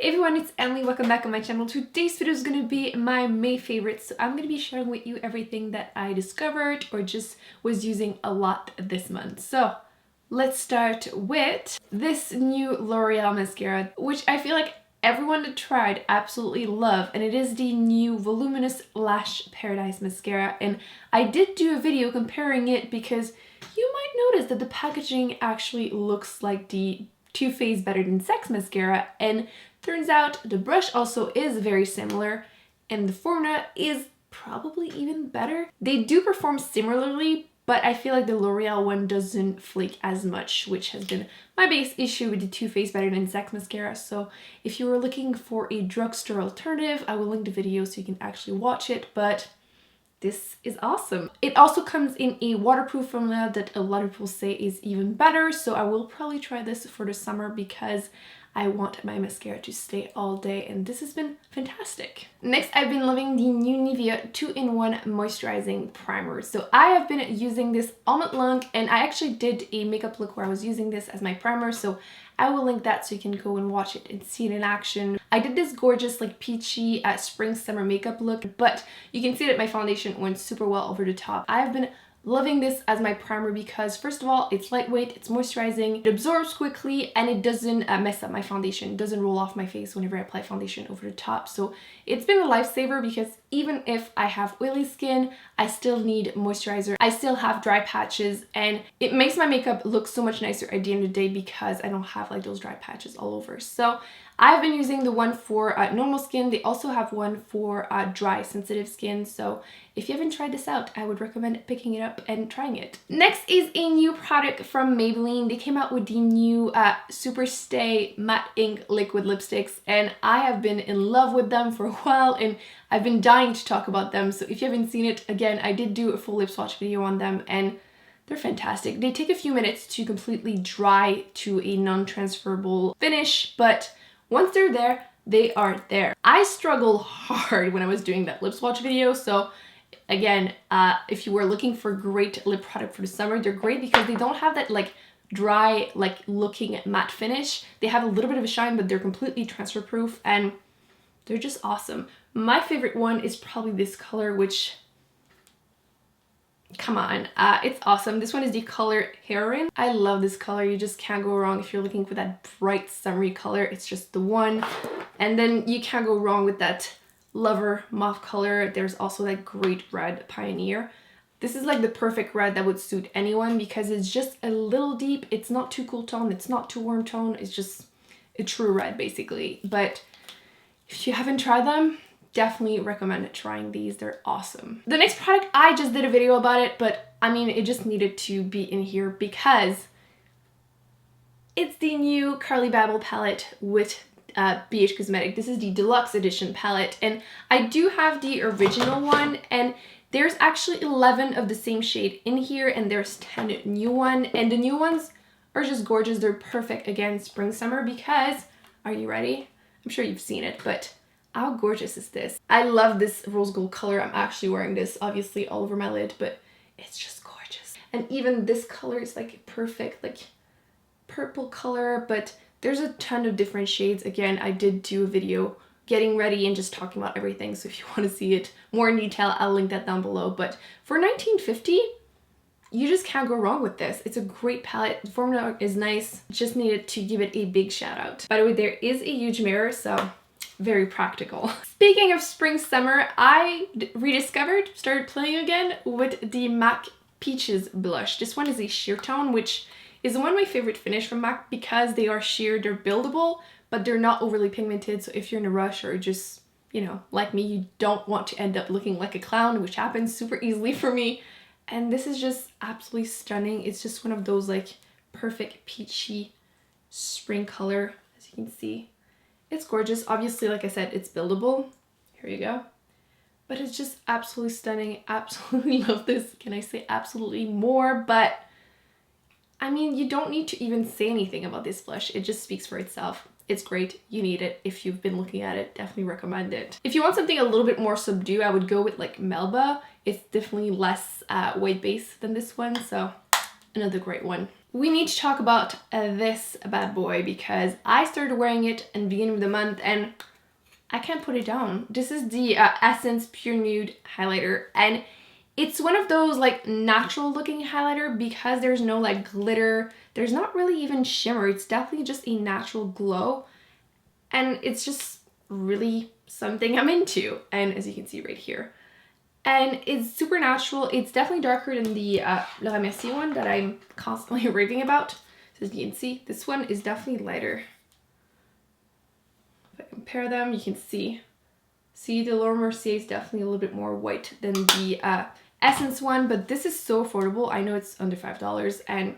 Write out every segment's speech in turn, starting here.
Hey everyone, it's Emily. Welcome back on my channel. Today's video is going to be my May favorites. So I'm going to be sharing with you everything that I discovered or just was using a lot this month. So let's start with this new L'Oreal mascara, which I feel like everyone that tried absolutely love, and it is the new Voluminous Lash Paradise mascara. And I did do a video comparing it because you might notice that the packaging actually looks like the Too Faced Better Than Sex mascara, and turns out the brush also is very similar and the formula is probably even better. They do perform similarly, but I feel like the L'Oreal one doesn't flake as much, which has been my biggest issue with the Too Faced Better Than Sex mascara. So if you were looking for a drugstore alternative, I will link the video so you can actually watch it, but this is awesome. It also comes in a waterproof formula that a lot of people say is even better, so I will probably try this for the summer because I want my mascara to stay all day, and this has been fantastic. Next, I've been loving the new Nivea 2-in-1 Moisturizing Primer. So I have been using this all month long, and I actually did a makeup look where I was using this as my primer, so I will link that so you can go and watch it and see it in action. I did this gorgeous like peachy spring summer makeup look, but you can see that my foundation went super well over the top. I've been loving this as my primer because first of all, it's lightweight, it's moisturizing, it absorbs quickly, and it doesn't mess up my foundation. It doesn't roll off my face whenever I apply foundation over the top. So it's been a lifesaver because even if I have oily skin, I still need moisturizer. I still have dry patches, and it makes my makeup look so much nicer at the end of the day because I don't have like those dry patches all over. So I've been using the one for normal skin. They also have one for dry, sensitive skin. So if you haven't tried this out, I would recommend picking it up and trying it. Next is a new product from Maybelline. They came out with the new Super Stay Matte Ink Liquid Lipsticks, and I have been in love with them for a while, and I've been dying to talk about them. So if you haven't seen it, again, I did do a full lip swatch video on them, and they're fantastic. They take a few minutes to completely dry to a non-transferable finish, but once they're there, they are there. I struggled hard when I was doing that lip swatch video, so again, if you were looking for great lip product for the summer, they're great because they don't have that like dry, like looking matte finish. They have a little bit of a shine, but they're completely transfer proof, and they're just awesome. My favorite one is probably this color, which, come on, it's awesome. This one is the color Heroin. I love this color. You just can't go wrong if you're looking for that bright summery color. It's just the one. And then you can't go wrong with that Lover mauve color. There's also that great red Pioneer. This is like the perfect red that would suit anyone because it's just a little deep. It's not too cool tone. It's not too warm tone. It's just a true red basically. But if you haven't tried them, definitely recommend trying these. They're awesome. The next product, I just did a video about it, but I mean, it just needed to be in here because it's the new Carly Babble palette with BH Cosmetic. This is the deluxe edition palette, and I do have the original one, and there's actually 11 of the same shade in here, and there's 10 new one, and the new ones are just gorgeous. They're perfect again spring summer because, are you ready? I'm sure you've seen it, but how gorgeous is this? I love this rose gold color. I'm actually wearing this obviously all over my lid, but it's just gorgeous. And even this color is like perfect, like purple color, but there's a ton of different shades. Again, I did do a video getting ready and just talking about everything, so if you want to see it more in detail, I'll link that down below. But for $19.50, you just can't go wrong with this. It's a great palette. The formula is nice. Just needed to give it a big shout out. By the way, there is a huge mirror, so very practical. Speaking of spring summer, I started playing again with the MAC Peaches blush. This one is a sheer tone, which is one of my favorite finish from MAC because they are sheer, they're buildable, but they're not overly pigmented. So if you're in a rush or just, you know, like me, you don't want to end up looking like a clown, which happens super easily for me. And this is just absolutely stunning. It's just one of those like perfect peachy spring color, as you can see. It's gorgeous. Obviously, like I said, it's buildable. Here you go. But it's just absolutely stunning. Absolutely love this. Can I say absolutely more? But I mean, you don't need to even say anything about this blush. It just speaks for itself. It's great. You need it. If you've been looking at it, definitely recommend it. If you want something a little bit more subdued, I would go with like Melba. It's definitely less weight based than this one, so another great one. we need to talk about this bad boy because I started wearing it in the beginning of the month and I can't put it down. This is the Essence Pure Nude highlighter, and it's one of those like natural looking highlighter because there's no like glitter. There's not really even shimmer. It's definitely just a natural glow, and it's just really something I'm into. And as you can see right here, and it's super natural. It's definitely darker than the Le Mercier one that I'm constantly raving about. So as you can see, this one is definitely lighter. If I compare them, you can see the Le Mercier is definitely a little bit more white than the Essence one, but this is so affordable. I know it's under $5 and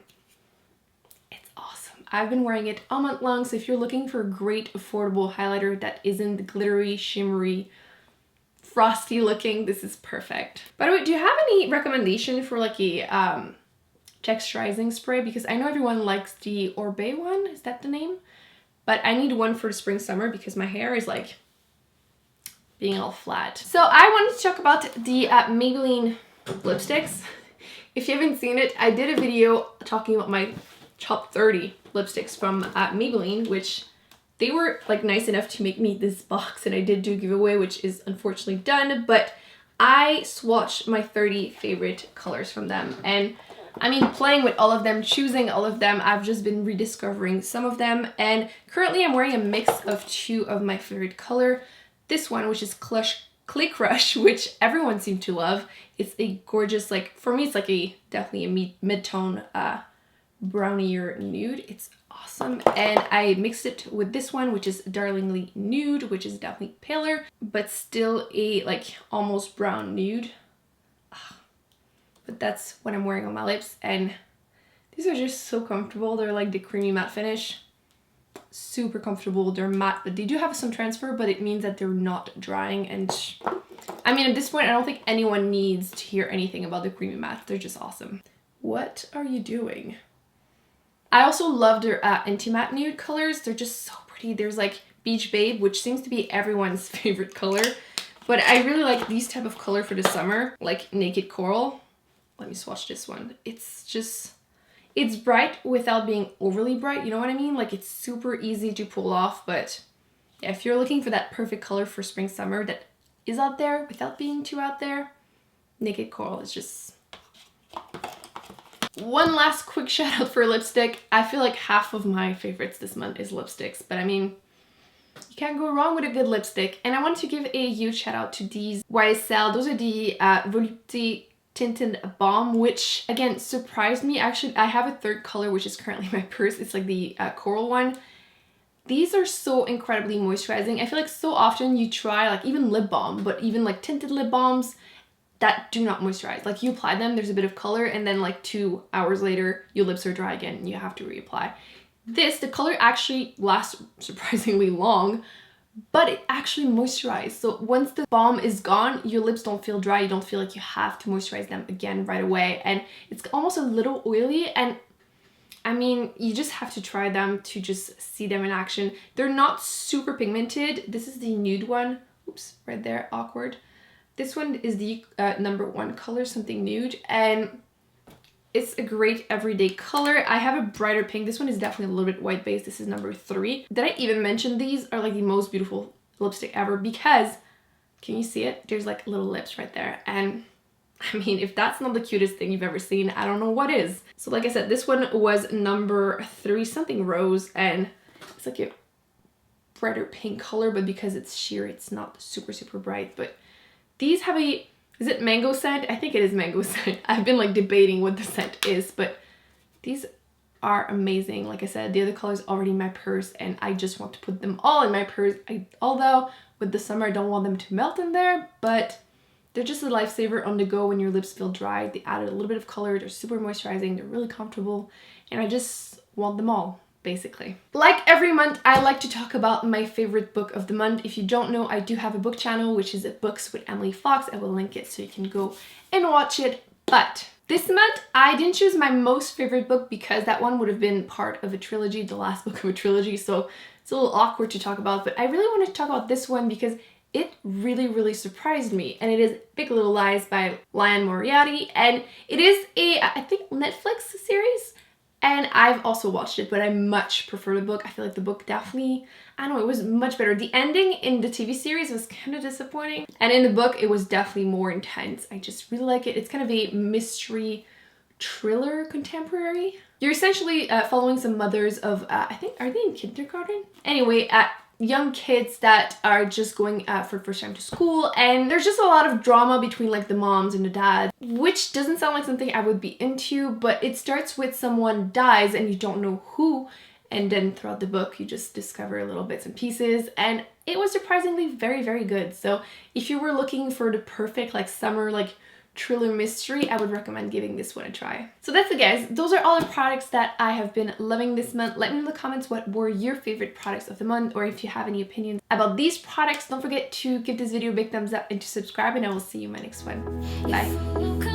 it's awesome. I've been wearing it all month long, so if you're looking for a great affordable highlighter that isn't glittery, shimmery, frosty looking, this is perfect. By the way, do you have any recommendation for like a texturizing spray? Because I know everyone likes the Orbe one, is that the name? But I need one for the spring summer because my hair is like being all flat. So I wanted to talk about the Maybelline lipsticks. If you haven't seen it, I did a video talking about my top 30 lipsticks from Maybelline, which they were like nice enough to make me this box, and I did do a giveaway, which is unfortunately done, but I swatched my 30 favorite colors from them. And I mean, playing with all of them, choosing all of them, I've just been rediscovering some of them, and currently I'm wearing a mix of two of my favorite color. This one, which is Clay Crush, which everyone seemed to love. It's a gorgeous, like, for me, it's like definitely a mid-tone brownier nude. It's awesome. And I mixed it with this one, which is Darlingly Nude, which is definitely paler, but still a, like, almost brown nude. But that's what I'm wearing on my lips, and these are just so comfortable. They're like the creamy matte finish. Super comfortable. They're matte, but they do have some transfer, but it means that they're not drying. And I mean, at this point, I don't think anyone needs to hear anything about the creamy matte. They're just awesome. What are you doing? I also love their anti-matte nude colors. They're just so pretty. There's like Beach Babe, which seems to be everyone's favorite color, but I really like these type of color for the summer, like Naked Coral. Let me swatch this one. It's bright without being overly bright, you know what I mean? Like, it's super easy to pull off, but yeah, if you're looking for that perfect color for spring summer that is out there without being too out there, Naked Coral is just... One last quick shout out for lipstick. I feel like half of my favorites this month is lipsticks, but I mean, you can't go wrong with a good lipstick. And I want to give a huge shout out to these YSL. Those are the Volupté Tinted Balm, which again surprised me. Actually, I have a third color which is currently my purse. It's like the coral one. These are so incredibly moisturizing. I feel like so often you try like even lip balm, but even like tinted lip balms that do not moisturize. Like, you apply them, there's a bit of color, and then like 2 hours later your lips are dry again and you have to reapply. The color actually lasts surprisingly long, but it actually moisturizes. So once the balm is gone, your lips don't feel dry. You don't feel like you have to moisturize them again right away. And it's almost a little oily, and I mean, you just have to try them to just see them in action. They're not super pigmented. This is the nude one. Oops, right there, awkward. This one is the number 1 color, something nude, and it's a great everyday color. I have a brighter pink. This one is definitely a little bit white based. This is number 3. Did I even mention these are like the most beautiful lipstick ever? Because, can you see it? There's like little lips right there. And I mean, if that's not the cutest thing you've ever seen, I don't know what is. So like I said, this one was number 3, something rose, and it's like a brighter pink color, but because it's sheer, it's not super, super bright. But these have a... Is it mango scent? I think it is mango scent. I've been like debating what the scent is, but these are amazing. Like I said, the other colors already in my purse, and I just want to put them all in my purse. Although with the summer, I don't want them to melt in there, but they're just a lifesaver on the go when your lips feel dry. They added a little bit of color. They're super moisturizing. They're really comfortable, and I just want them all, basically. Like every month, I like to talk about my favorite book of the month. If you don't know, I do have a book channel, which is Books with Emily Fox. I will link it so you can go and watch it. But this month, I didn't choose my most favorite book because that one would have been part of a trilogy, the last book of a trilogy, so it's a little awkward to talk about. But I really wanted to talk about this one because it really, really surprised me, and it is Big Little Lies by Liane Moriarty, and it is a, I think, Netflix series. and I've also watched it, but I much prefer the book. I feel like the book definitely, I don't know, it was much better. The ending in the TV series was kind of disappointing, and in the book it was definitely more intense. I just really like it. It's kind of a mystery thriller contemporary. You're essentially following some mothers of, I think, are they in kindergarten? Anyway, young kids that are just going for the first time to school, and there's just a lot of drama between like the moms and the dads, which doesn't sound like something I would be into, but it starts with someone dies and you don't know who, and then throughout the book you just discover little bits and pieces, and it was surprisingly very, very good. So if you were looking for the perfect like summer like thriller mystery, I would recommend giving this one a try. So that's it, guys. Those are all the products that I have been loving this month. Let me know in the comments what were your favorite products of the month, or if you have any opinions about these products. Don't forget to give this video a big thumbs up and to subscribe, and I will see you in my next one. Bye.